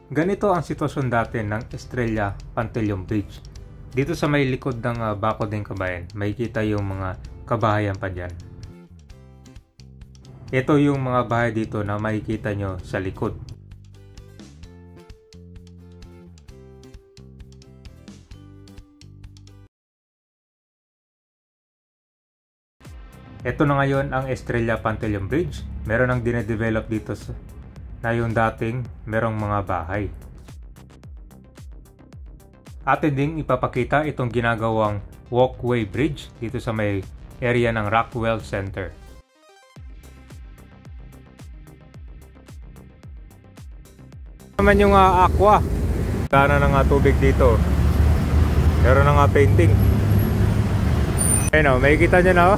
Ganito ang sitwasyon dati ng Estrella Pantaleon Bridge. Dito sa may likod ng Bako din Kabayan, makikita yung mga kabahayan pa dyan. Ito yung mga bahay dito na makikita nyo sa likod. Ito na ngayon ang Estrella Pantaleon Bridge. Meron ang dinedevelop dito na yung dating merong mga bahay. Atin ding ipapakita itong ginagawang walkway bridge dito sa may area ng Rockwell Center. Naman yung aqua. Gana ng tubig dito. Meron ng painting. Ayun o, makikita nyo na o.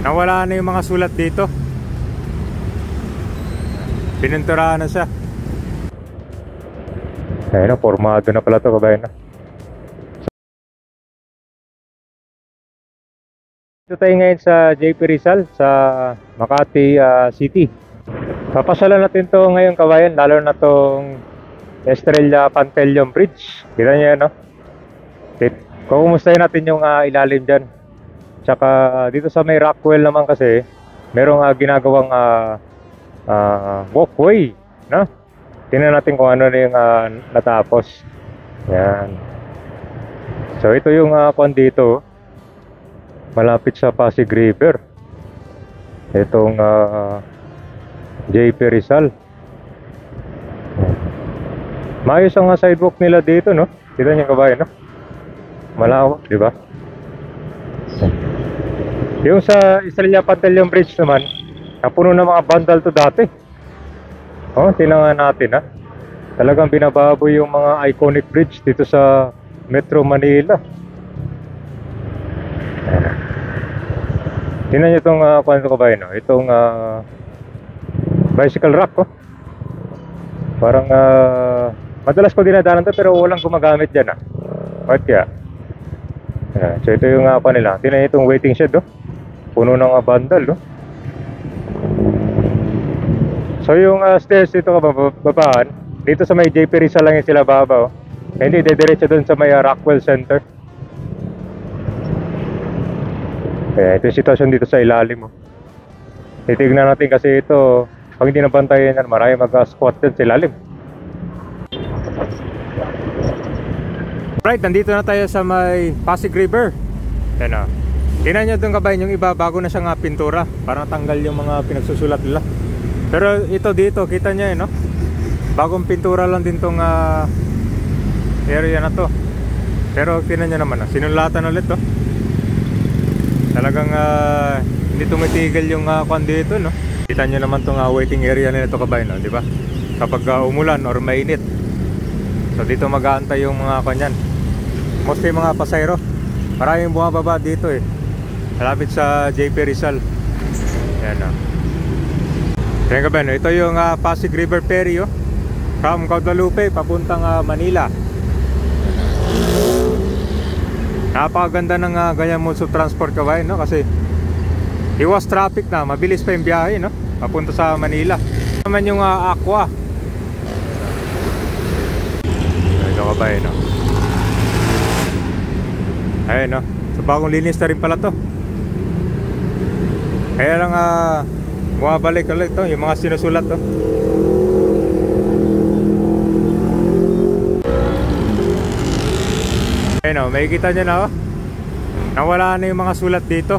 Nawala na yung mga sulat dito. Pininturahan na siya. Ayun na, formado na pala ito, kabayan na. Ito tayo ngayon sa JP Rizal sa Makati City. Papasalan natin to ngayon, kabayan, lalo na tong Estrella Pantaleon Bridge. Kita nyo yan, no? Kukumustahin natin yung ilalim dyan. Tsaka dito sa may Rockwell naman kasi merong ginagawang walkway, no? Tingnan natin kung ano na yung natapos. Yan. So ito yung kung dito malapit sa Pasig River. Itong JP Rizal. Maayos ang sidewalk nila dito, no? Kita niyo kabayan, no? Malawak, di ba? Yung sa Estrella Pantaleon Bridge naman, napuno ng mga vandal to dati. Oh, tingnan natin ha. Talagang binababoy yung mga iconic bridge dito sa Metro Manila. Tingnan nyo itong kwento ko ba yun, no? Itong bicycle rack, oh. Parang madalas ko dinadaanan to pero walang gumagamit dyan, ha. Bakit kaya? So ito yung nila. Tingnan nyo itong waiting shed, oh. Puno ng vandal, oh. So yung stairs dito babaan, dito sa may JP Rizal lang yung sila baba, oh. Hindi dediretso dun sa may Rockwell Center. Kaya ito yung sitwasyon dito sa ilalim, oh. Titignan natin kasi ito, pag hindi nabantayan yan, marami mag-squat dyan sa ilalim. Right, nandito na tayo sa may Pasig River. Yan, oh. Tingnan nyo dun kabayan, yung iba bago na siyang pintura para natanggal yung mga pinagsusulat nila. Pero ito dito, kita nyo no? Bagong pintura lang din tong area na to. Pero tingnan nyo naman, sinulatan ulit to. Talagang hindi tumitigil yung kwan dito, no? Kita nyo naman tong waiting area nila to kabayan, no? Di ba? Kapag umulan or mainit, so dito mag-aantay yung mga kanyan. Mostly mga pasayro. Maraming bumababa dito eh. Malapit sa JP Rizal. Yan, no? Yan kabayan, ito yung Pasig River Ferry, oh. From Guadalupe papuntang Manila. Napakaganda ng ganyan modes of transport kabayan, no? Kasi iwas traffic na, mabilis pa yung biyahe, no? Papunta sa Manila. Naman yung aqua. Ito kabayan, no? Ayun, no? So bagong linis na rin pala to. Kaya lang bumabalik ulit to, yung mga sinusulat to. Ayun o, makikita nyo na o. Nawala na yung mga sulat dito.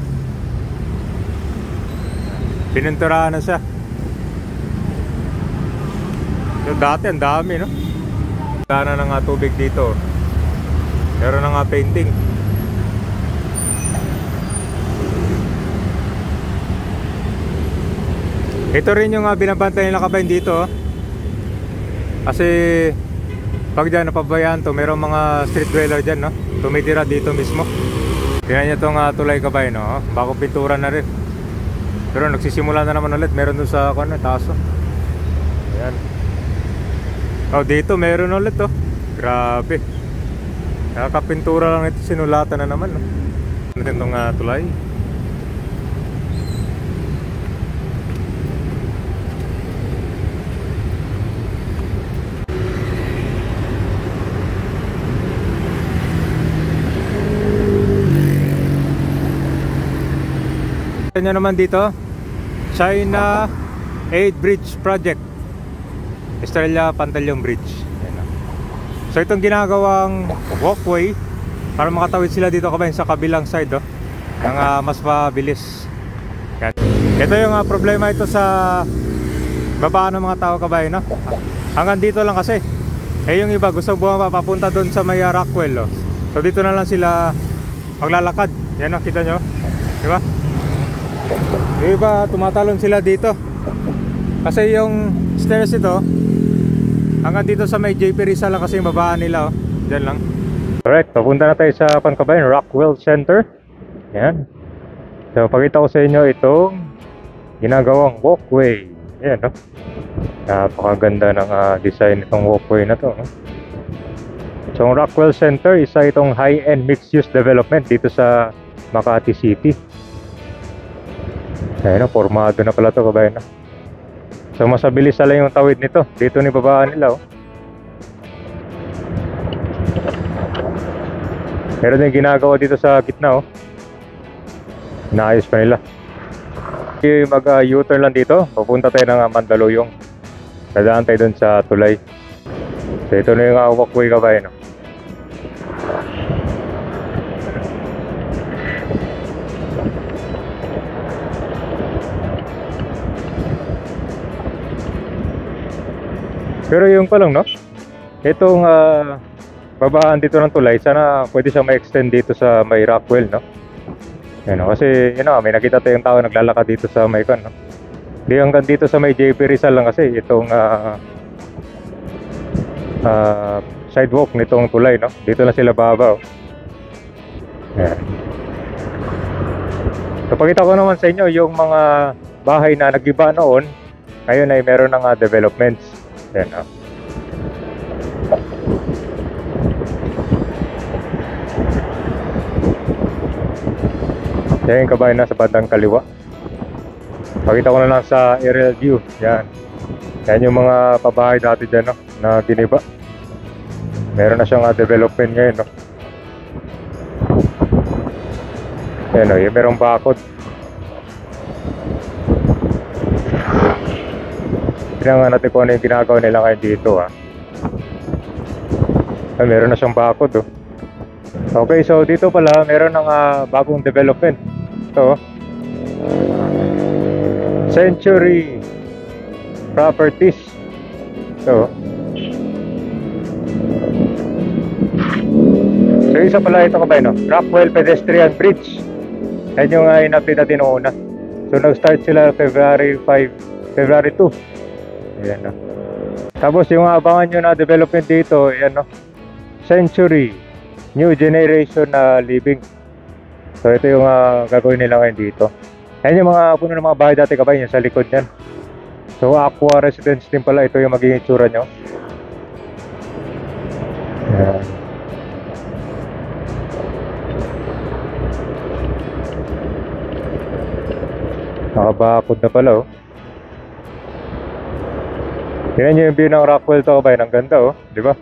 Pininturahan na siya. So dati ang dami, no? Gana ng tubig dito. Meron ng painting. Ito rin yung binabantay nila kabayan dito, oh. Kasi pag dyan napabayaan to, mayroong mga street dweller dyan, no? Tumitira dito mismo. Tingnan nyo itong tulay kabayan, no? Bagong pintura na rin. Pero nagsisimula na naman ulit. Meron doon sa taas, oh. Ayan. Oh, dito meron ulit, oh. Grabe. Nakakapintura lang ito, sinulatan na naman, no? Ano din itong tulay? Ito naman dito, China 8 Bridge Project, Estrella Pantaleon Bridge. Ayan. So itong ginagawang walkway para makatawid sila dito kabayan sa kabilang side ng mas mabilis. Yan. Ito yung problema ito sa babaan ng mga tao kabayan, no? Hanggang dito lang kasi. Yung iba gusto bumaba papunta doon sa may Rockwell. So dito na lang sila maglalakad. Yan, kita nyo, di ba? Yung iba tumatalon sila dito kasi yung stairs ito hanggang dito sa may JP Rizal lang kasi yung babaan nila. Diyan lang. Alright, papunta na tayo sa Pangkabayan Rockwell Center. Yan. So pakita ko sa inyo itong ginagawang walkway. Yan, no? Napakaganda ng design itong walkway na to, no? So ang Rockwell Center, isa itong high-end mixed-use development dito sa Makati City. Ayun, formado na pala to kabayan, no? So mas mabilis na lang yung tawid nito. Dito ni babaan nila, Meron din ginagawa dito sa gitna, Inaayos pa nila. Mag-U-turn lang dito. Papunta tayo ng Mandaluyong. Dadaan tayo dun sa tulay. So ito na yung walkway kabayan, Pero yung pa lang, no? Itong babaan dito ng tulay, sana pwede siya ma-extend dito sa may Rockwell, no? Yan, no? Kasi, may nakita tayong tao naglalakad dito sa may no? Di hanggang dito sa may JP Rizal lang kasi itong sidewalk nitong tulay, no? Dito lang sila babaw. Yan. So, pakita ko naman sa inyo yung mga bahay na nag-iba noon, ngayon ay meron ng developments. Yan, Yan yung kabayan na sa bandang kaliwa. Pakita ko na lang sa aerial view. Yan. Yan yung mga pabahay dati dyan, na giniba. Meron na siyang development ngayon, Yan, yung merong bakod. Tingnan natin kung ano yung ginagawa nila ngayon dito, meron na siyang bakod, Okay, so dito pala meron ng bagong development. Ito, Century Properties. Ito. So isa pala ito kabayan, Rockwell Pedestrian Bridge. Yan yung in-update natin noong una. So nag-start sila February 2. Ayan, Tapos yung abangan nyo na development dito, ayan, Century New Generation Living. So ito yung gagawin nila ngayon dito. Ayan yung mga puno ng mga bahay dati kabayan sa likod yan. So Aqua Residence din pala ito yung magiging itsura nyo. Ayan. Nakabakod na pala, Tingnan nyo yung view ng Rockwell to kabayan. Ang ganda, di ba?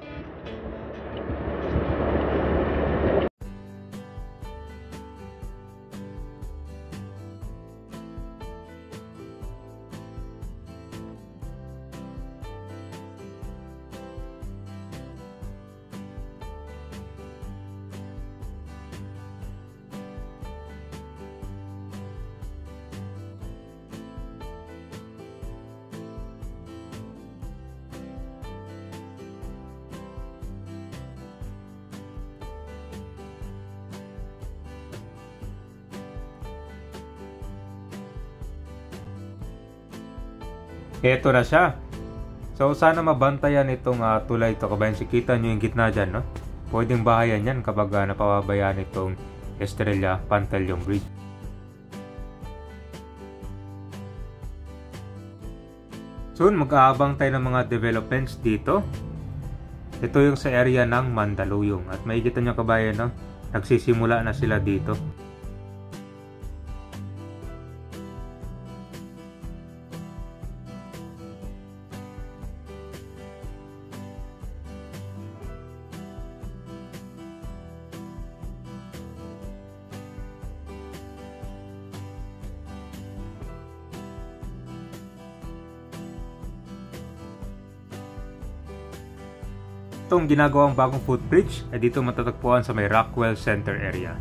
Ito na siya. So sana mabantayan itong tulay ito kabayan. Sikita nyo yung gitna dyan, Pwedeng bahayan yan kapag napapabayaan itong Estrella Pantaleon Bridge. Soon mag-aabang tayo ng mga developments dito. Ito yung sa area ng Mandaluyong. At makikita nyo kabayan, nagsisimula na sila dito. Itong ginagawang bagong footbridge ay dito matatagpuan sa may Rockwell Center area.